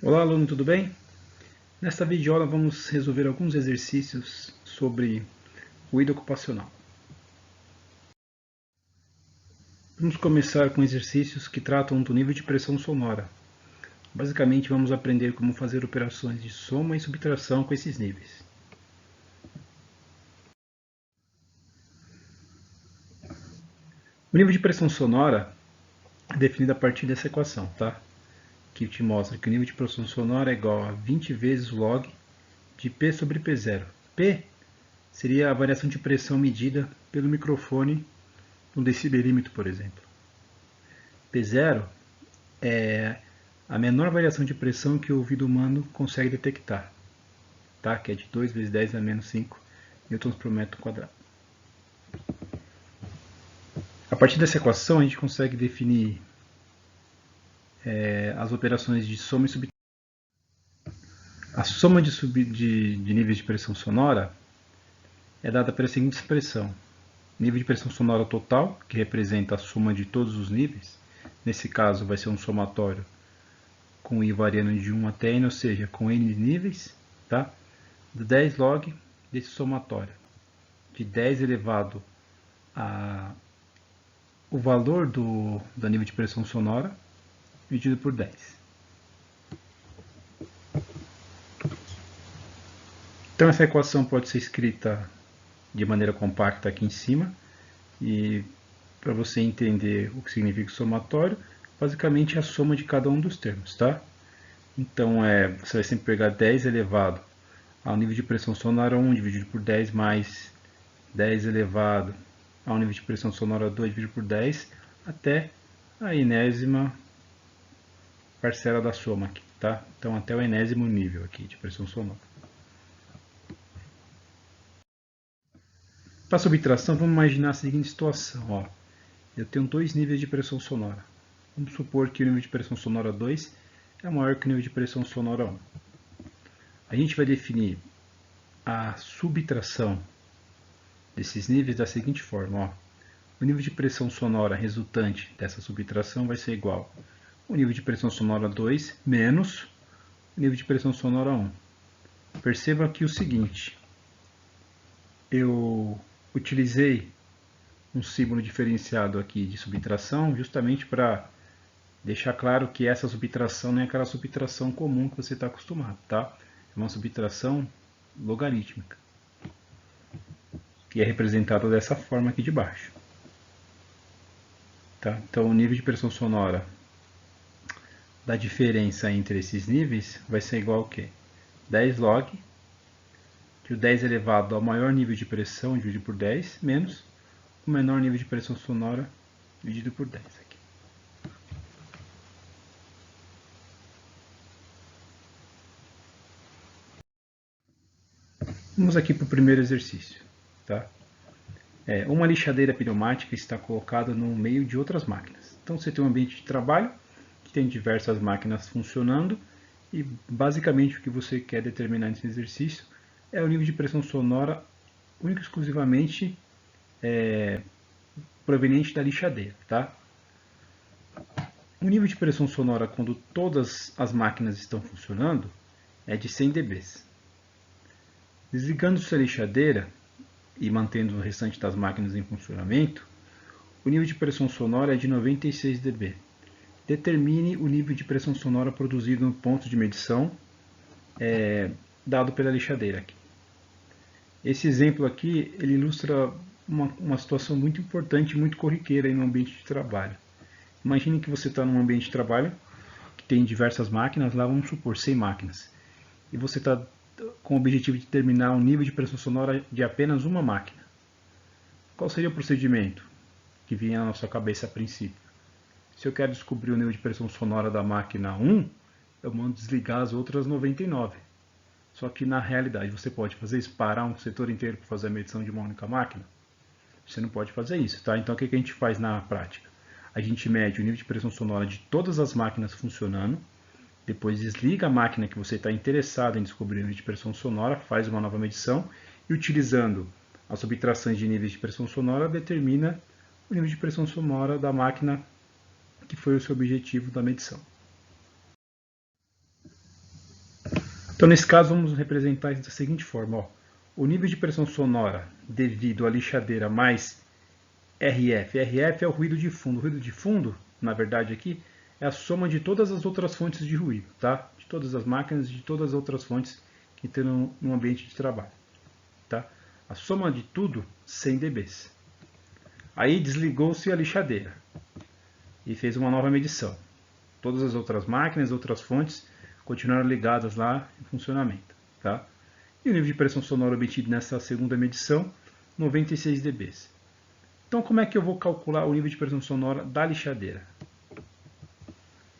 Olá, aluno, tudo bem? Nesta videoaula vamos resolver alguns exercícios sobre ruído ocupacional. Vamos começar com exercícios que tratam do nível de pressão sonora. Basicamente, vamos aprender como fazer operações de soma e subtração com esses níveis. O nível de pressão sonora é definido a partir dessa equação, tá? Que te mostra que o nível de pressão sonora é igual a 20 vezes o log de P sobre P0. P seria a variação de pressão medida pelo microfone no decibelímetro, por exemplo. P0 é a menor variação de pressão que o ouvido humano consegue detectar, tá? Que é de 2 vezes 10 a menos 5 newtons por metro quadrado. A partir dessa equação, a gente consegue definir as operações de soma e subtração. A soma de níveis de pressão sonora é dada pela seguinte expressão. Nível de pressão sonora total, que representa a soma de todos os níveis. Nesse caso, vai ser um somatório com I variando de 1 até N, ou seja, com N níveis, tá? Do 10 log desse somatório, de 10 elevado a o valor do nível de pressão sonora dividido por 10. Então essa equação pode ser escrita de maneira compacta aqui em cima, e para você entender o que significa o somatório, basicamente é a soma de cada um dos termos, tá? Então você vai sempre pegar 10 elevado ao nível de pressão sonora 1 dividido por 10 mais 10 elevado ao nível de pressão sonora 2 dividido por 10 até a enésima parcela da soma aqui, tá? Então até o enésimo nível aqui de pressão sonora. Para subtração, vamos imaginar a seguinte situação, ó. Eu tenho dois níveis de pressão sonora. Vamos supor que o nível de pressão sonora 2 é maior que o nível de pressão sonora 1. A gente vai definir a subtração desses níveis da seguinte forma, ó. O nível de pressão sonora resultante dessa subtração vai ser igual ao nível de pressão sonora 2 menos o nível de pressão sonora 1. Perceba aqui o seguinte, eu utilizei um símbolo diferenciado aqui de subtração justamente para deixar claro que essa subtração não é aquela subtração comum que você está acostumado, tá? É uma subtração logarítmica, que é representada dessa forma aqui de baixo. Tá? Então o nível de pressão sonora da diferença entre esses níveis vai ser igual ao quê? 10 log de 10 elevado ao maior nível de pressão dividido por 10 menos o menor nível de pressão sonora dividido por 10 aqui. Vamos aqui para o primeiro exercício. Tá? Uma lixadeira pneumática está colocada no meio de outras máquinas. Então você tem um ambiente de trabalho que tem diversas máquinas funcionando e basicamente o que você quer determinar nesse exercício é o nível de pressão sonora único e exclusivamente proveniente da lixadeira. Tá? O nível de pressão sonora quando todas as máquinas estão funcionando é de 100 dB. Desligando-se a lixadeira e mantendo o restante das máquinas em funcionamento, o nível de pressão sonora é de 96 dB. Determine o nível de pressão sonora produzido no ponto de medição dado pela lixadeira aqui. Esse exemplo aqui ele ilustra uma situação muito importante e muito corriqueira no ambiente de trabalho. Imagine que você está num ambiente de trabalho que tem diversas máquinas, lá vamos supor 100 máquinas, e você está com o objetivo de determinar o nível de pressão sonora de apenas uma máquina. Qual seria o procedimento que vinha na nossa cabeça a princípio? Se eu quero descobrir o nível de pressão sonora da máquina 1, eu mando desligar as outras 99. Só que na realidade você pode fazer isso, parar um setor inteiro para fazer a medição de uma única máquina? Você não pode fazer isso, tá? Então o que a gente faz na prática? A gente mede o nível de pressão sonora de todas as máquinas funcionando, depois desliga a máquina que você está interessado em descobrir o nível de pressão sonora, faz uma nova medição e utilizando as subtrações de níveis de pressão sonora determina o nível de pressão sonora da máquina que foi o seu objetivo da medição. Então, nesse caso, vamos representar isso da seguinte forma. Ó. O nível de pressão sonora devido à lixadeira mais RF. RF é o ruído de fundo. O ruído de fundo, na verdade, aqui, é a soma de todas as outras fontes de ruído, tá? De todas as máquinas e de todas as outras fontes que tem no ambiente de trabalho. Tá? A soma de tudo, 100 dB. Aí desligou-se a lixadeira e fez uma nova medição. Todas as outras máquinas, outras fontes, continuaram ligadas lá em funcionamento. Tá? E o nível de pressão sonora obtido nessa segunda medição, 96 dB. Então, como é que eu vou calcular o nível de pressão sonora da lixadeira?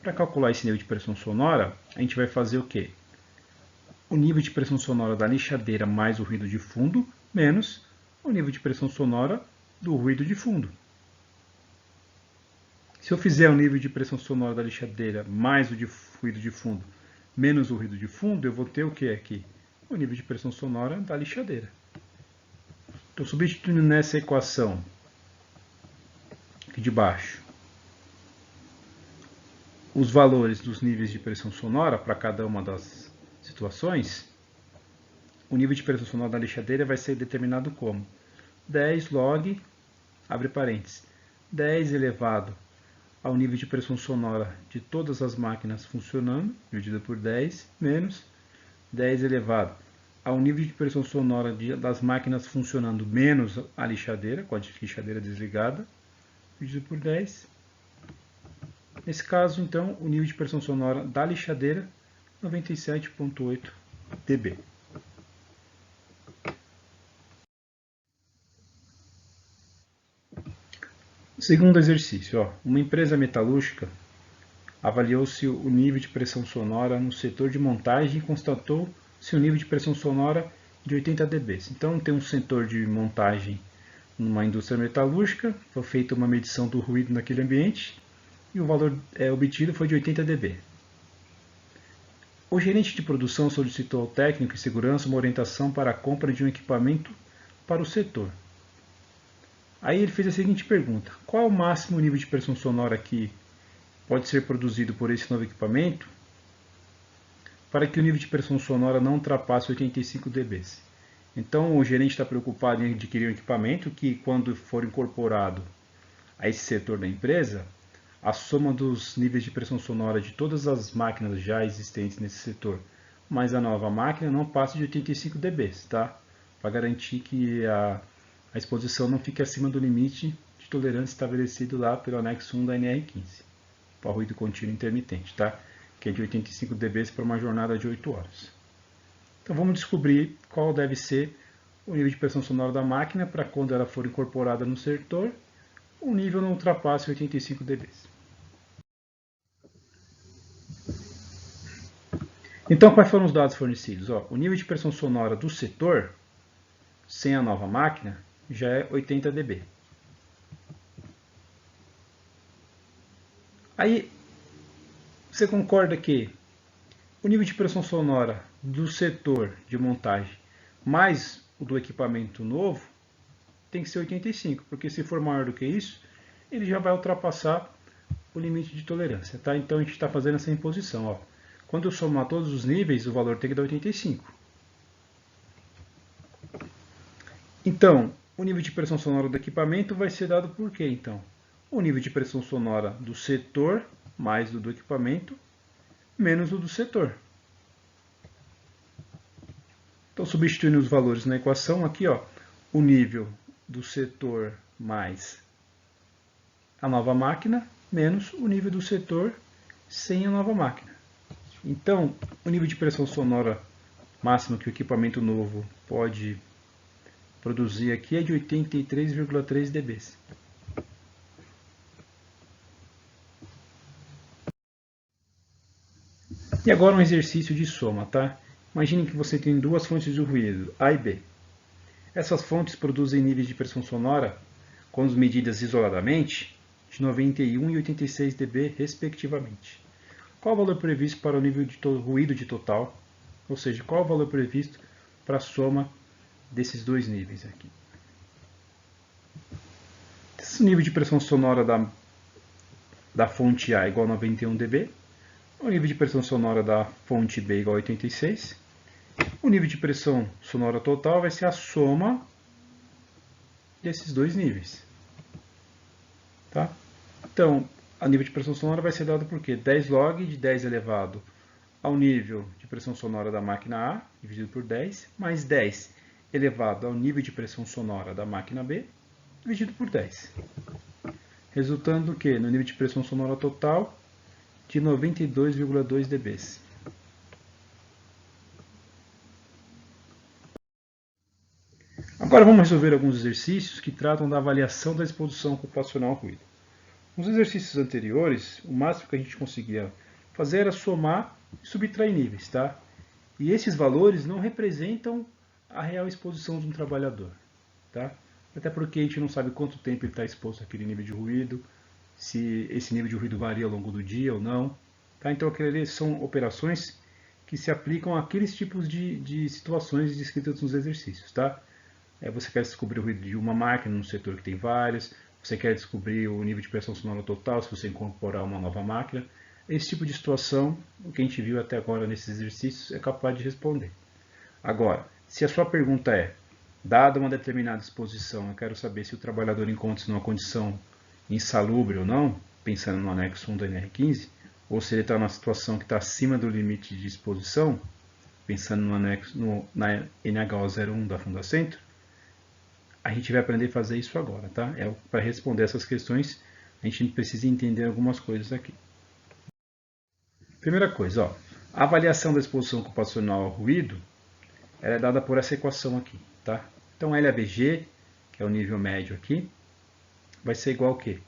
Para calcular esse nível de pressão sonora, a gente vai fazer o quê? O nível de pressão sonora da lixadeira mais o ruído de fundo, menos o nível de pressão sonora do ruído de fundo. Se eu fizer o nível de pressão sonora da lixadeira mais o de ruído de fundo, menos o ruído de fundo, eu vou ter o que aqui? O nível de pressão sonora da lixadeira. Estou substituindo nessa equação aqui de baixo os valores dos níveis de pressão sonora para cada uma das situações. O nível de pressão sonora da lixadeira vai ser determinado como 10 log, abre parênteses, 10 elevado ao nível de pressão sonora de todas as máquinas funcionando, dividido por 10, menos 10 elevado ao nível de pressão sonora das máquinas funcionando menos a lixadeira, com a lixadeira desligada, dividido por 10. Nesse caso, então, o nível de pressão sonora da lixadeira, 97,8 dB. Segundo exercício, ó, uma empresa metalúrgica avaliou-se o nível de pressão sonora no setor de montagem e constatou-se o nível de pressão sonora de 80 dB. Então, tem um setor de montagem numa indústria metalúrgica, foi feita uma medição do ruído naquele ambiente e o valor obtido foi de 80 dB. O gerente de produção solicitou ao técnico de segurança uma orientação para a compra de um equipamento para o setor. Aí ele fez a seguinte pergunta: qual é o máximo nível de pressão sonora que pode ser produzido por esse novo equipamento para que o nível de pressão sonora não ultrapasse 85 dB? Então o gerente está preocupado em adquirir um equipamento que, quando for incorporado a esse setor da empresa, a soma dos níveis de pressão sonora de todas as máquinas já existentes nesse setor, mais a nova máquina, não passe de 85 dB, tá? Para garantir que a exposição não fique acima do limite de tolerância estabelecido lá pelo anexo 1 da NR15, para ruído contínuo intermitente, tá? Que é de 85 dB para uma jornada de 8 horas. Então vamos descobrir qual deve ser o nível de pressão sonora da máquina para quando ela for incorporada no setor, o nível não ultrapasse 85 dB. Então, quais foram os dados fornecidos? Ó, o nível de pressão sonora do setor, sem a nova máquina, já é 80 dB. Aí, você concorda que o nível de pressão sonora do setor de montagem mais o do equipamento novo tem que ser 85, porque se for maior do que isso, ele já vai ultrapassar o limite de tolerância. Tá? Então a gente está fazendo essa imposição. Ó. Quando eu somar todos os níveis, o valor tem que dar 85. Então, o nível de pressão sonora do equipamento vai ser dado por quê, então? O nível de pressão sonora do setor mais o do equipamento menos o do setor. Então, substituindo os valores na equação, aqui, ó, o nível do setor mais a nova máquina, menos o nível do setor sem a nova máquina. Então, o nível de pressão sonora máxima que o equipamento novo pode produzir aqui é de 83,3 dB. E agora um exercício de soma, tá? Imagine que você tem duas fontes de ruído, A e B. Essas fontes produzem níveis de pressão sonora, quando medidas isoladamente, de 91 e 86 dB, respectivamente. Qual o valor previsto para o nível de ruído de total? Ou seja, qual o valor previsto para a soma desses dois níveis aqui? Esse nível de pressão sonora da fonte A é igual a 91 dB, o nível de pressão sonora da fonte B é igual a 86, O nível de pressão sonora total vai ser a soma desses dois níveis. Tá? Então, a nível de pressão sonora vai ser dado por quê? 10 log de 10 elevado ao nível de pressão sonora da máquina A, dividido por 10, mais 10 elevado ao nível de pressão sonora da máquina B, dividido por 10. Resultando do quê? No nível de pressão sonora total de 92,2 dB. Agora vamos resolver alguns exercícios que tratam da avaliação da exposição ocupacional ao ruído. Nos exercícios anteriores, o máximo que a gente conseguia fazer era somar e subtrair níveis, tá? E esses valores não representam a real exposição de um trabalhador, tá? Até porque a gente não sabe quanto tempo ele está exposto àquele nível de ruído, se esse nível de ruído varia ao longo do dia ou não. Tá? Então, aquelas são operações que se aplicam àqueles tipos de situações descritas nos exercícios. Tá? Você quer descobrir o ruído de uma máquina num setor que tem várias, você quer descobrir o nível de pressão sonora total se você incorporar uma nova máquina. Esse tipo de situação, o que a gente viu até agora nesses exercícios, é capaz de responder. Agora, se a sua pergunta é, dada uma determinada exposição, eu quero saber se o trabalhador encontra-se numa condição insalubre ou não, pensando no anexo 1 da NR15, ou se ele está numa situação que está acima do limite de exposição, pensando no anexo, na NH01 da Fundacentro, a gente vai aprender a fazer isso agora, tá? Para responder essas questões, a gente precisa entender algumas coisas aqui. Primeira coisa, ó, a avaliação da exposição ocupacional ao ruído ela é dada por essa equação aqui, tá? Então, LABG, que é o nível médio aqui, vai ser igual a quê?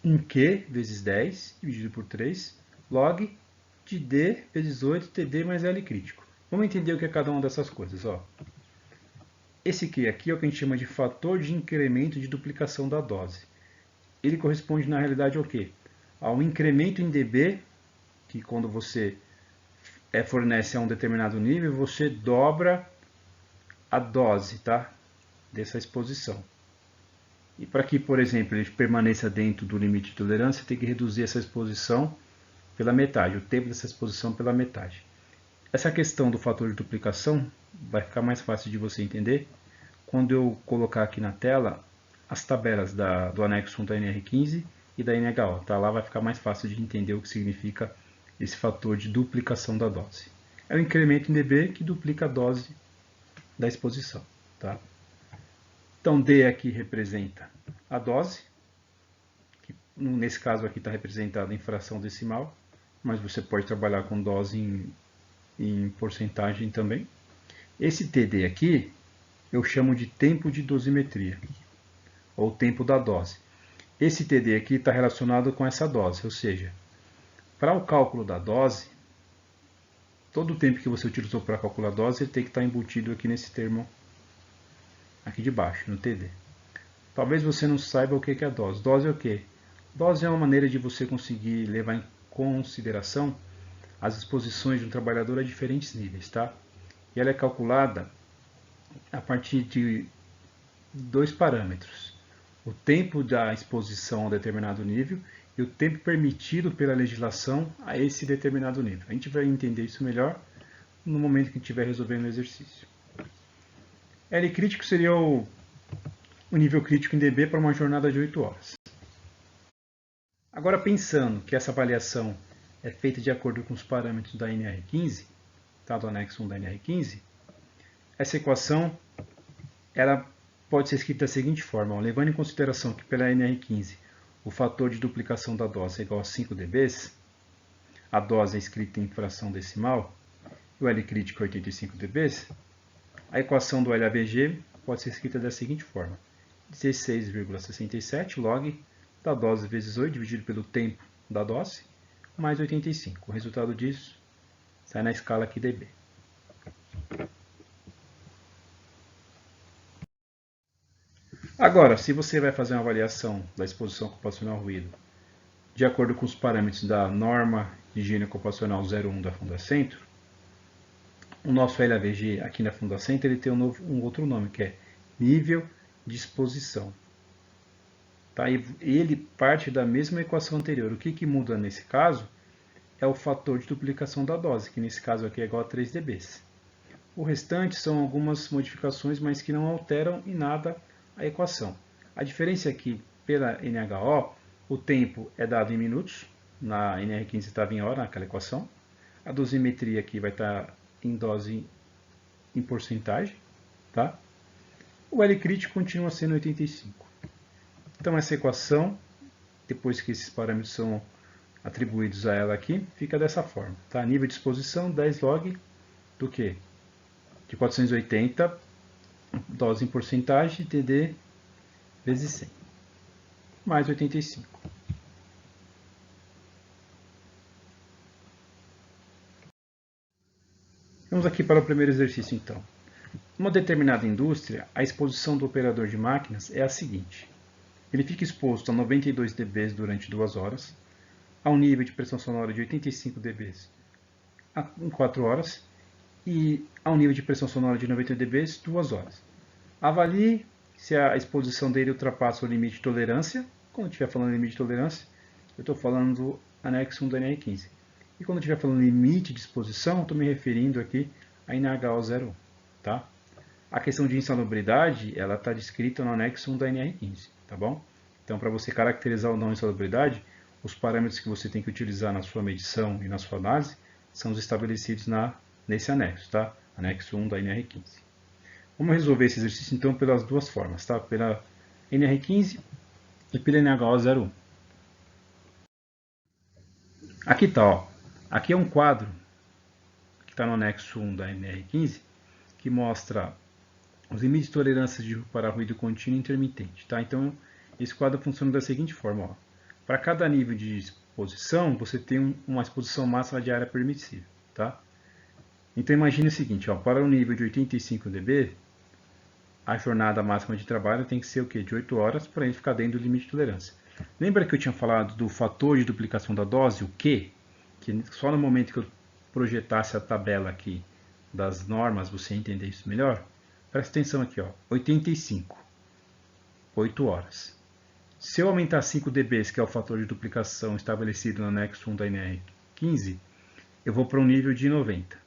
1Q vezes 10 dividido por 3 log de D vezes 8 TD mais L crítico. Vamos entender o que é cada uma dessas coisas, ó. Esse Q aqui é o que a gente chama de fator de incremento de duplicação da dose. Ele corresponde, na realidade, ao quê? Ao incremento em dB, que quando você fornece a um determinado nível, você dobra a dose, tá? Dessa exposição. E para que, por exemplo, ele permaneça dentro do limite de tolerância, tem que reduzir essa exposição pela metade, o tempo dessa exposição pela metade. Essa questão do fator de duplicação vai ficar mais fácil de você entender quando eu colocar aqui na tela as tabelas do anexo 1 da NR15 e da NHO. Tá? Lá vai ficar mais fácil de entender o que significa esse fator de duplicação da dose. É o incremento em dB que duplica a dose da exposição. Tá? Então, D aqui representa a dose, que nesse caso aqui está representada em fração decimal, mas você pode trabalhar com dose em porcentagem também. Esse TD aqui eu chamo de tempo de dosimetria, ou tempo da dose. Esse TD aqui está relacionado com essa dose, ou seja, para o cálculo da dose, todo o tempo que você utilizou para calcular a dose ele tem que estar embutido aqui nesse termo aqui de baixo, no TD. Talvez você não saiba o que é a dose. Dose é o quê? Dose é uma maneira de você conseguir levar em consideração as exposições de um trabalhador a diferentes níveis, tá? E ela é calculada a partir de dois parâmetros. O tempo da exposição a um determinado nível e o tempo permitido pela legislação a esse determinado nível. A gente vai entender isso melhor no momento que estiver resolvendo o exercício. L crítico seria o nível crítico em dB para uma jornada de 8 horas. Agora, pensando que essa avaliação é feita de acordo com os parâmetros da NR15, tá, do anexo 1 da NR15, essa equação ela pode ser escrita da seguinte forma, ó, levando em consideração que pela NR15 o fator de duplicação da dose é igual a 5 dB, a dose é escrita em fração decimal, e o L crítico é 85 dB, a equação do LABG pode ser escrita da seguinte forma, 16,67 log da dose vezes 8 dividido pelo tempo da dose, mais 85. O resultado disso sai na escala aqui dB. Agora, se você vai fazer uma avaliação da exposição ocupacional ao ruído de acordo com os parâmetros da norma de higiene ocupacional 01 da Fundacentro, o nosso LAVG aqui na Fundacentro ele tem um outro nome, que é nível de exposição. Tá? E ele parte da mesma equação anterior. O que muda nesse caso é o fator de duplicação da dose, que nesse caso aqui é igual a 3 dB. O restante são algumas modificações, mas que não alteram em nada a equação. A diferença é que, pela NHO, o tempo é dado em minutos, na NR15 estava em hora, naquela equação. A dosimetria aqui vai estar em dose em porcentagem, tá? O L crítico continua sendo 85. Então essa equação, depois que esses parâmetros são atribuídos a ela aqui, fica dessa forma, tá? Nível de exposição 10 log do que? De 480, dose em porcentagem, TD vezes 100, mais 85. Vamos aqui para o primeiro exercício então. Numa determinada indústria, a exposição do operador de máquinas é a seguinte. Ele fica exposto a 92 dB durante 2 horas, a um nível de pressão sonora de 85 dB em 4 horas e a um nível de pressão sonora de 90 dB 2 horas. Avalie se a exposição dele ultrapassa o limite de tolerância. Quando eu estiver falando limite de tolerância, eu estou falando do anexo 1 da NR15. E quando eu estiver falando limite de exposição, estou me referindo aqui a NHO01. Tá? A questão de insalubridade, ela está descrita no anexo 1 da NR15. Tá bom? Então, para você caracterizar ou não a insalubridade, os parâmetros que você tem que utilizar na sua medição e na sua análise são os estabelecidos nesse anexo, tá? Anexo 1 da NR15. Vamos resolver esse exercício então pelas duas formas, tá? Pela NR15 e pela NHO01. Aqui está, ó. Aqui é um quadro que está no anexo 1 da NR15 que mostra os limites de tolerância para ruído contínuo e intermitente, tá? Então, esse quadro funciona da seguinte forma, ó. Para cada nível de exposição, você tem uma exposição máxima de área permissível, tá? Então imagine o seguinte, ó, para o nível de 85 dB, a jornada máxima de trabalho tem que ser o quê? De 8 horas para a gente ficar dentro do limite de tolerância. Lembra que eu tinha falado do fator de duplicação da dose, o Q? Que só no momento que eu projetasse a tabela aqui das normas você entender isso melhor? Presta atenção aqui, ó, 85, 8 horas. Se eu aumentar 5 dB, que é o fator de duplicação estabelecido no anexo 1 da NR15, eu vou para um nível de 90.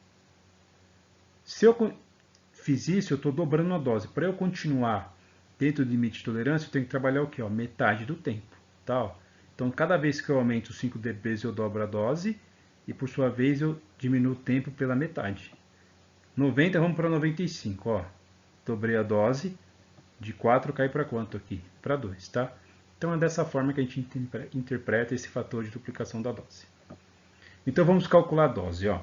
Se eu fiz isso, eu estou dobrando a dose. Para eu continuar dentro do limite de tolerância, eu tenho que trabalhar o quê? Ó, metade do tempo. Tá? Então, cada vez que eu aumento 5 dB, eu dobro a dose e, por sua vez, eu diminuo o tempo pela metade. 90, vamos para 95. Ó. Dobrei a dose, de 4 cai para quanto aqui? Para 2, tá? Então é dessa forma que a gente interpreta esse fator de duplicação da dose. Então vamos calcular a dose. Ó.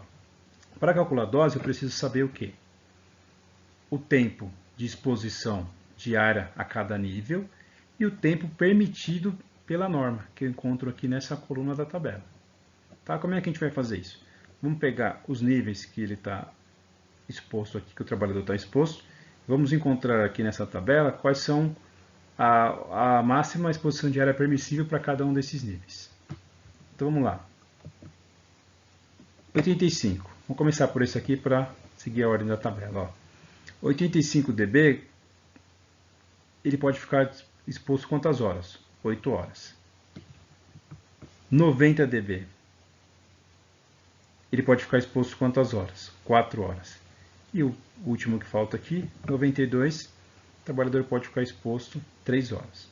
Para calcular a dose eu preciso saber o quê? O tempo de exposição diária a cada nível e o tempo permitido pela norma, que eu encontro aqui nessa coluna da tabela. Tá? Como é que a gente vai fazer isso? Vamos pegar os níveis que ele está exposto aqui, que o trabalhador está exposto. Vamos encontrar aqui nessa tabela quais são a máxima exposição diária permissível para cada um desses níveis. Então vamos lá. 85. Vamos começar por esse aqui para seguir a ordem da tabela. Ó. 85 dB, ele pode ficar exposto quantas horas? 8 horas. 90 dB, ele pode ficar exposto quantas horas? 4 horas. E o último que falta aqui, 92, o trabalhador pode ficar exposto 3 horas.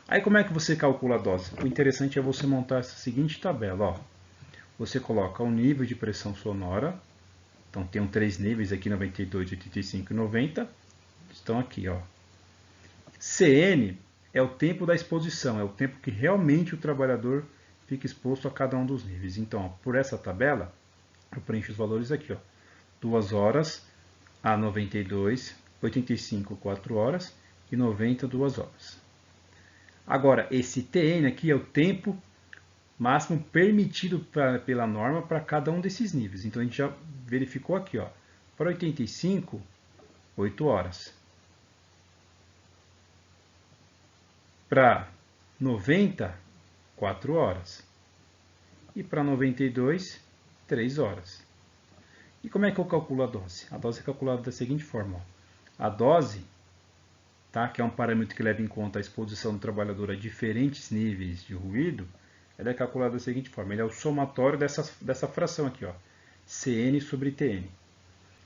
Aí como é que você calcula a dose? O interessante é você montar essa seguinte tabela. Ó. Você coloca o nível de pressão sonora. Então tem 3 níveis aqui, 92, 85 e 90. Estão aqui. Ó. CN é o tempo da exposição, é o tempo que realmente o trabalhador fica exposto a cada um dos níveis. Então, ó, por essa tabela, eu preencho os valores aqui. Ó. 2 horas a 92, 85, 4 horas e 90, 2 horas. Agora, esse TN aqui é o tempo máximo permitido pela norma para cada um desses níveis. Então, a gente já verificou aqui. Ó, para 85, 8 horas. Para 90, 4 horas. E para 92, 3 horas. E como é que eu calculo a dose? A dose é calculada da seguinte forma. Ó. A dose, tá, que é um parâmetro que leva em conta a exposição do trabalhador a diferentes níveis de ruído, ela é calculada da seguinte forma. Ele é o somatório dessa fração aqui, ó, CN sobre TN.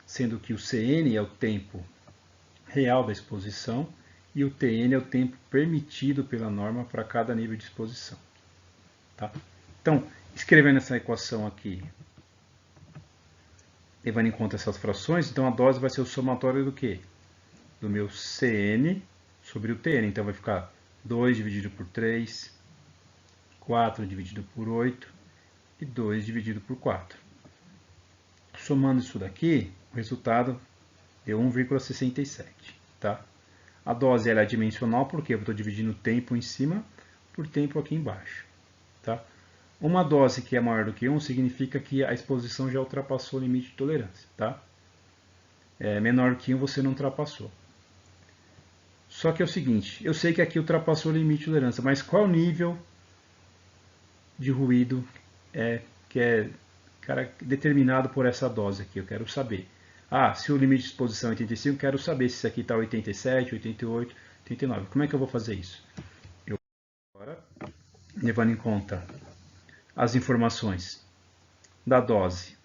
sendo que o CN é o tempo real da exposição e o TN é o tempo permitido pela norma para cada nível de exposição. Tá? Então, escrevendo essa equação aqui, levando em conta essas frações, então a dose vai ser o somatório do quê? Do meu CN sobre o TN. Então vai ficar 2 dividido por 3, 4 dividido por 8 e 2 dividido por 4. Somando isso daqui, o resultado deu 1,67. Tá? A dose ela é dimensional porque eu estou dividindo o tempo em cima por tempo aqui embaixo. Tá? Uma dose que é maior do que 1 significa que a exposição já ultrapassou o limite de tolerância. Tá? Menor que 1 você não ultrapassou. Só que é o seguinte, eu sei que aqui ultrapassou o limite de tolerância, mas qual nível de ruído que é determinado por essa dose aqui? Eu quero saber. Se o limite de exposição é 85, eu quero saber se isso aqui está 87, 88, 89. Como é que eu vou fazer isso? Eu vou agora, levando em conta as informações da dose,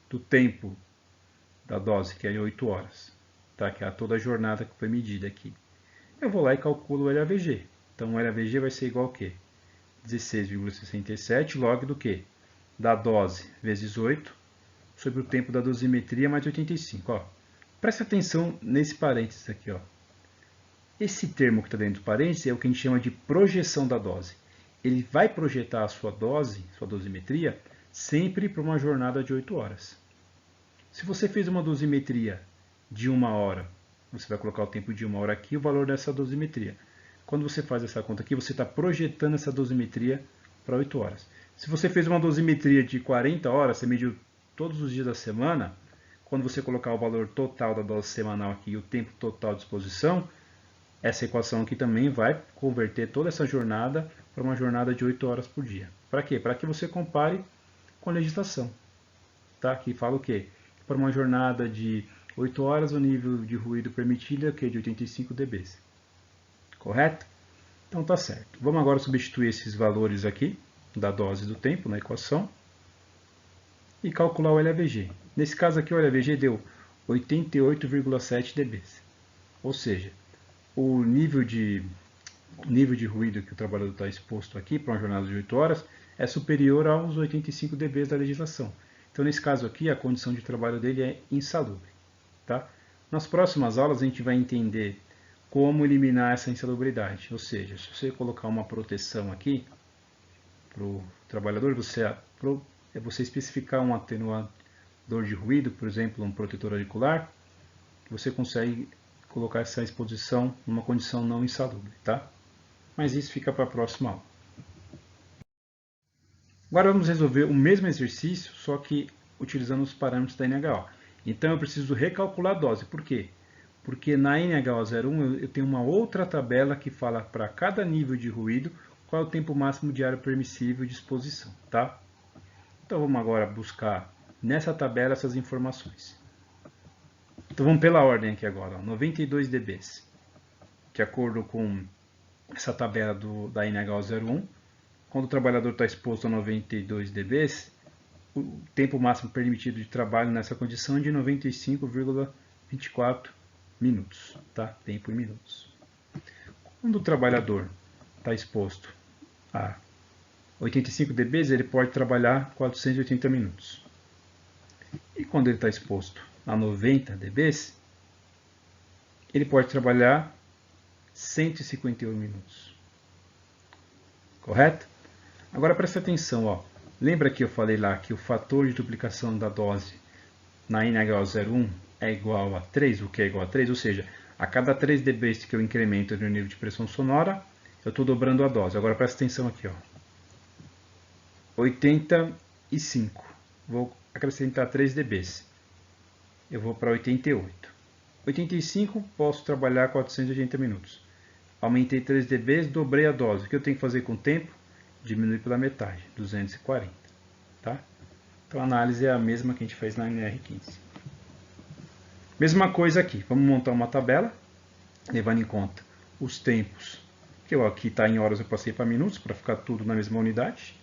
do tempo da dose, que é 8 horas, tá? Que é toda a jornada que foi medida aqui. Eu vou lá e calculo o LAVG. Então o LAVG vai ser igual ao quê? 16,67 log do quê? Da dose vezes 8 sobre o tempo da dosimetria mais 85. Ó. Presta atenção nesse parênteses aqui. Ó. Esse termo que está dentro do parênteses é o que a gente chama de projeção da dose. Ele vai projetar a sua dose, sua dosimetria, sempre para uma jornada de 8 horas. Se você fez uma dosimetria de 1 hora, você vai colocar o tempo de 1 hora aqui, o valor dessa dosimetria. Quando você faz essa conta aqui, você está projetando essa dosimetria para 8 horas. Se você fez uma dosimetria de 40 horas, você mediu todos os dias da semana, quando você colocar o valor total da dose semanal aqui e o tempo total de exposição, essa equação aqui também vai converter toda essa jornada para uma jornada de 8 horas por dia. Para quê? Para que você compare com a legislação. Tá? Aqui fala o quê? Para uma jornada de 8 horas, o nível de ruído permitido é de 85 dB. Correto? Então tá certo. Vamos agora substituir esses valores aqui da dose do tempo na equação e calcular o LAVG. Nesse caso aqui o LAVG deu 88,7 dB. Ou seja, o nível de ruído que o trabalhador está exposto aqui para uma jornada de 8 horas é superior aos 85 dB da legislação. Então nesse caso aqui a condição de trabalho dele é insalubre. Tá? Nas próximas aulas a gente vai entender como eliminar essa insalubridade. Ou seja, se você colocar uma proteção aqui para o trabalhador, você especificar um atenuador de ruído, por exemplo, um protetor auricular, você consegue colocar essa exposição numa condição não insalubre. Tá? Mas isso fica para a próxima aula. Agora vamos resolver o mesmo exercício, só que utilizando os parâmetros da NHO. Então eu preciso recalcular a dose. Por quê? Porque na NHO01 eu tenho uma outra tabela que fala para cada nível de ruído qual é o tempo máximo diário permissível de exposição. Tá? Então vamos agora buscar nessa tabela essas informações. Então vamos pela ordem aqui agora. 92 dB. De acordo com essa tabela da NHO01, quando o trabalhador está exposto a 92 dB, o tempo máximo permitido de trabalho nessa condição é de 95,24 minutos. Tá? Tempo em minutos. Quando o trabalhador está exposto a 85 dB, ele pode trabalhar 480 minutos. E quando ele está exposto a 90 dB, ele pode trabalhar 151 minutos. Correto? Agora presta atenção, ó. Lembra que eu falei lá que o fator de duplicação da dose na NHO01 é igual a 3, o que é igual a 3? Ou seja, a cada 3 dB que eu incremento no nível de pressão sonora, eu estou dobrando a dose. Agora presta atenção aqui, ó. 85. Vou acrescentar 3 dB. Eu vou para 88. 85, posso trabalhar 480 minutos. Aumentei 3 dB, dobrei a dose. O que eu tenho que fazer com o tempo? Diminuir pela metade, 240. Tá? Então a análise é a mesma que a gente fez na NR15. Mesma coisa aqui. Vamos montar uma tabela, levando em conta os tempos. Que aqui está em horas, eu passei para minutos, para ficar tudo na mesma unidade.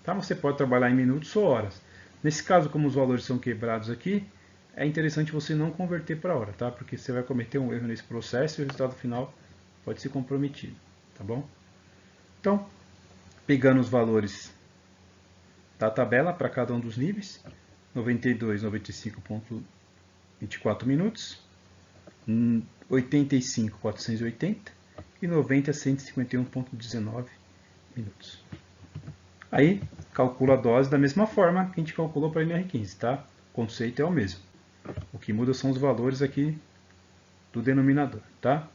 Tá? Você pode trabalhar em minutos ou horas. Nesse caso, como os valores são quebrados aqui, é interessante você não converter para hora, tá? Porque você vai cometer um erro nesse processo e o resultado final pode ser comprometido, tá bom? Então, pegando os valores da tabela para cada um dos níveis, 92, 95,24 minutos, 85, 480 e 90, 151,19 minutos. Aí, calcula a dose da mesma forma que a gente calculou para a NR15, tá? O conceito é o mesmo. O que muda são os valores aqui do denominador, tá?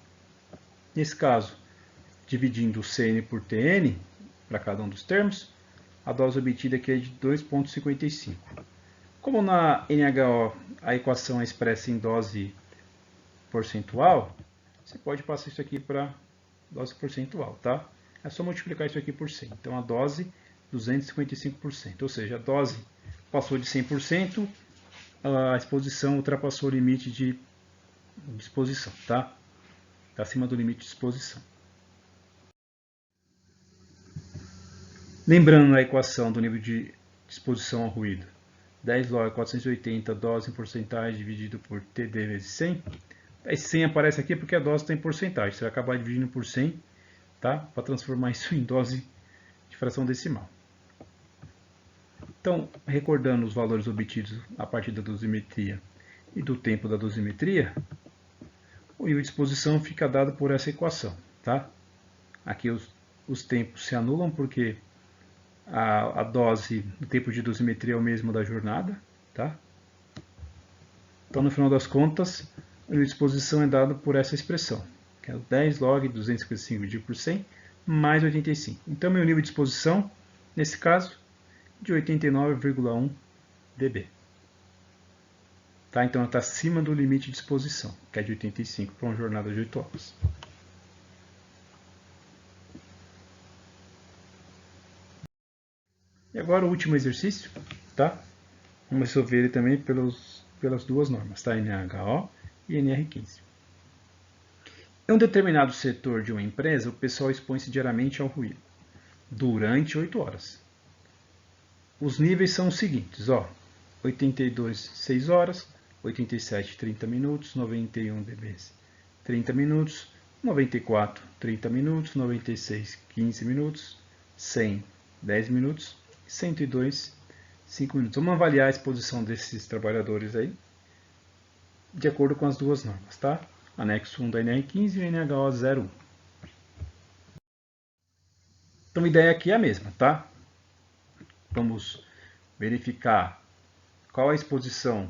Nesse caso, dividindo o CN por TN, para cada um dos termos, a dose obtida aqui é de 2,55. Como na NHO a equação é expressa em dose percentual, você pode passar isso aqui para dose percentual, tá? É só multiplicar isso aqui por 100. Então a dose 255%, ou seja, a dose passou de 100%, a exposição ultrapassou o limite de exposição, tá? Está acima do limite de exposição. Lembrando a equação do nível de exposição ao ruído, 10 log 480 dose em porcentagem dividido por TD vezes 100. Esse 100 aparece aqui porque a dose está em porcentagem. Você vai acabar dividindo por 100, tá? Para transformar isso em dose de fração decimal. Então, recordando os valores obtidos a partir da dosimetria e do tempo da dosimetria, o nível de exposição fica dado por essa equação, tá? Aqui os tempos se anulam porque a dose, o tempo de dosimetria é o mesmo da jornada, tá? Então, no final das contas, o nível de exposição é dado por essa expressão, que é o 10 log 255 dividido por 100 mais 85. Então, meu nível de exposição, nesse caso, de 89,1 dB. Tá? Então, está acima do limite de exposição, que é de 85 para uma jornada de 8 horas. E agora o último exercício, tá? Vamos resolver ele também pelas duas normas, tá? NHO e NR15. Em um determinado setor de uma empresa, o pessoal expõe-se diariamente ao ruído, durante 8 horas. Os níveis são os seguintes, ó, 82, 6 horas, 87, 30 minutos, 91 dB, 30 minutos, 94, 30 minutos, 96, 15 minutos, 100, 10 minutos, 102, 5 minutos. Vamos avaliar a exposição desses trabalhadores aí, de acordo com as duas normas, tá? Anexo 1 da NR15 e o NHO 01. Então a ideia aqui é a mesma, tá? Vamos verificar qual a exposição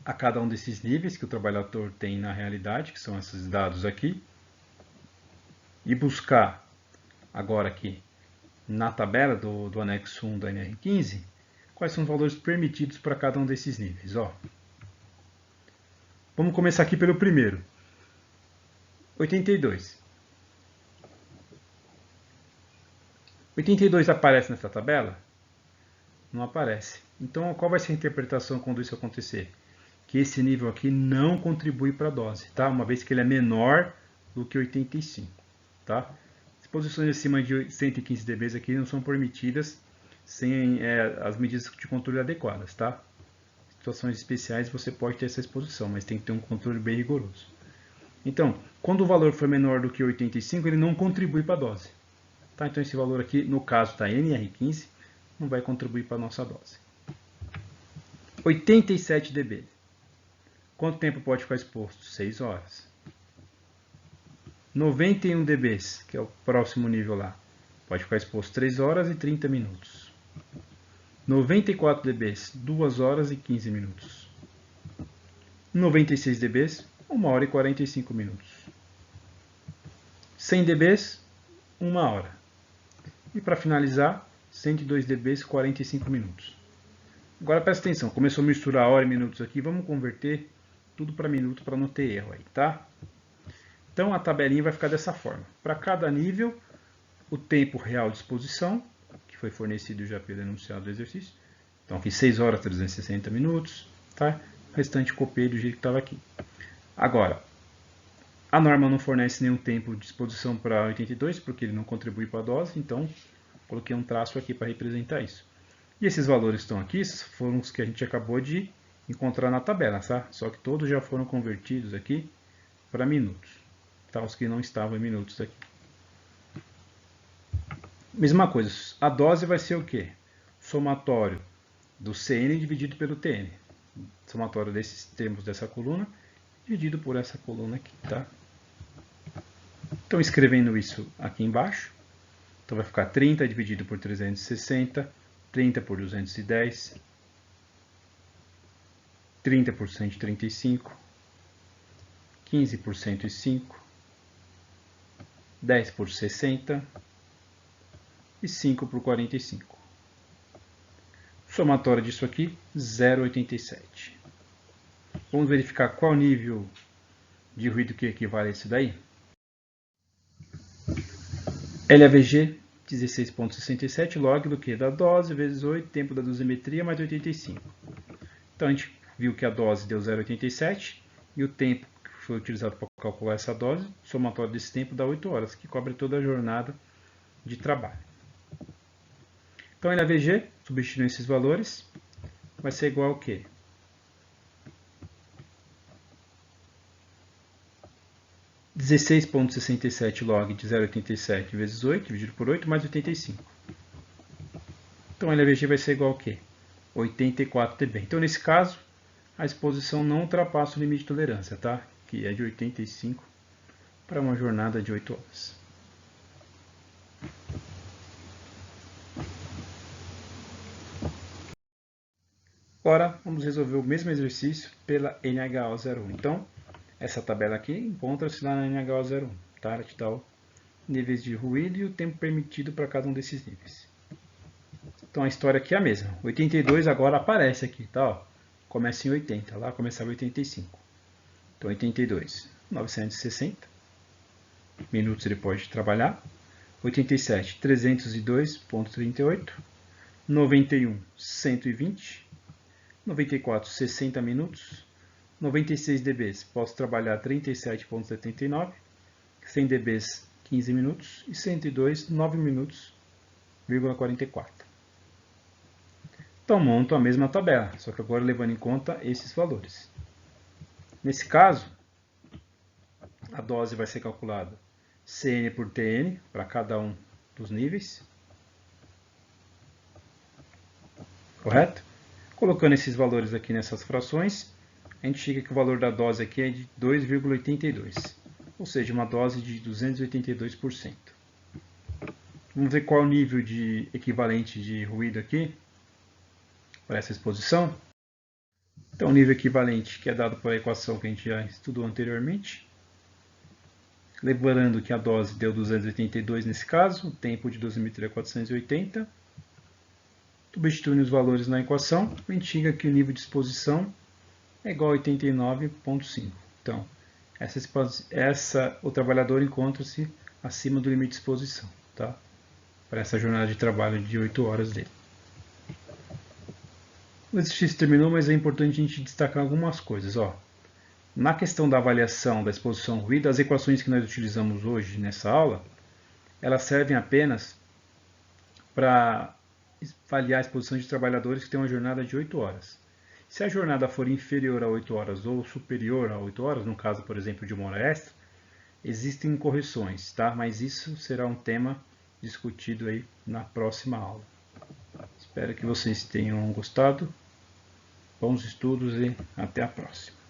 a cada um desses níveis que o trabalhador tem na realidade, que são esses dados aqui, e buscar agora aqui na tabela do anexo 1 da NR15, quais são os valores permitidos para cada um desses níveis. Ó. Vamos começar aqui pelo primeiro, 82. 82 aparece nessa tabela? Não aparece. Então, qual vai ser a interpretação quando isso acontecer? Que esse nível aqui não contribui para a dose, tá? Uma vez que ele é menor do que 85, tá? Exposições acima de 115 dB aqui não são permitidas sem as medidas de controle adequadas, tá? Em situações especiais você pode ter essa exposição, mas tem que ter um controle bem rigoroso. Então, quando o valor for menor do que 85, ele não contribui para a dose. Tá? Então esse valor aqui, no caso da NR15, não vai contribuir para a nossa dose. 87 dB. Quanto tempo pode ficar exposto? 6 horas. 91 dB, que é o próximo nível lá, pode ficar exposto 3 horas e 30 minutos. 94 dB, 2 horas e 15 minutos. 96 dB, 1 hora e 45 minutos. 100 dB, 1 hora. E para finalizar, 102 dB, 45 minutos. Agora presta atenção, começou a misturar hora e minutos aqui, vamos converter tudo para minuto para não ter erro aí, tá? Então a tabelinha vai ficar dessa forma. Para cada nível, o tempo real de exposição, que foi fornecido já pelo enunciado do exercício. Então aqui 6 horas 360 minutos, tá? O restante copiei do jeito que estava aqui. Agora, a norma não fornece nenhum tempo de exposição para 82, porque ele não contribui para a dose, então coloquei um traço aqui para representar isso. E esses valores estão aqui, foram os que a gente acabou de encontrar na tabela, tá? Só que todos já foram convertidos aqui para minutos, tá? Os que não estavam em minutos aqui. Mesma coisa, a dose vai ser o quê? Somatório do CN dividido pelo TN. Somatório desses termos dessa coluna dividido por essa coluna aqui, tá? Então, escrevendo isso aqui embaixo, então vai ficar 30 dividido por 360, 30 por 210, 30 por 135, 15 por 105, 10 por 60 e 5 por 45. Somatório disso aqui, 0,87. Vamos verificar qual nível de ruído que equivale a isso daí. LAVG, 16,67 log do que? Da dose vezes 8, tempo da dosimetria mais 85. Então a gente viu que a dose deu 0,87 e o tempo que foi utilizado para calcular essa dose, somatório desse tempo dá 8 horas, que cobre toda a jornada de trabalho. Então LAVG, substituindo esses valores, vai ser igual ao quê? 16,67 log de 0,87 vezes 8, dividido por 8, mais 85. Então, LAVG vai ser igual ao quê? 84 dB. Então, nesse caso, a exposição não ultrapassa o limite de tolerância, tá? Que é de 85 para uma jornada de 8 horas. Agora, vamos resolver o mesmo exercício pela NHO01. Então, essa tabela aqui encontra-se lá na NHO01, tá? Ela te dá os níveis de ruído e o tempo permitido para cada um desses níveis. Então a história aqui é a mesma. 82 agora aparece aqui, tá? Ó, começa em 80, lá começava 85. Então 82, 960 minutos ele pode trabalhar. 87, 302,38. 91, 120. 94, 60 minutos. 96 dB, posso trabalhar 37,79. 100 dB, 15 minutos. E 102, 9 minutos, 44. Então, monto a mesma tabela, só que agora levando em conta esses valores. Nesse caso, a dose vai ser calculada CN por TN, para cada um dos níveis. Correto? Colocando esses valores aqui nessas frações, a gente chega que o valor da dose aqui é de 2,82, ou seja, uma dose de 282%. Vamos ver qual é o nível de equivalente de ruído aqui para essa exposição. Então, o nível equivalente que é dado pela equação que a gente já estudou anteriormente. Lembrando que a dose deu 282 nesse caso, o tempo de dosimetria é 480. Substituindo os valores na equação, a gente chega que o nível de exposição é igual a 89,5. Então, o trabalhador encontra-se acima do limite de exposição, tá? Para essa jornada de trabalho de 8 horas dele. O exercício terminou, mas é importante a gente destacar algumas coisas. Ó. Na questão da avaliação da exposição ao ruído, as equações que nós utilizamos hoje nessa aula, elas servem apenas para avaliar a exposição de trabalhadores que têm uma jornada de 8 horas. Se a jornada for inferior a 8 horas ou superior a 8 horas, no caso, por exemplo, de uma hora extra, existem correções, tá? Mas isso será um tema discutido aí na próxima aula. Espero que vocês tenham gostado. Bons estudos e até a próxima.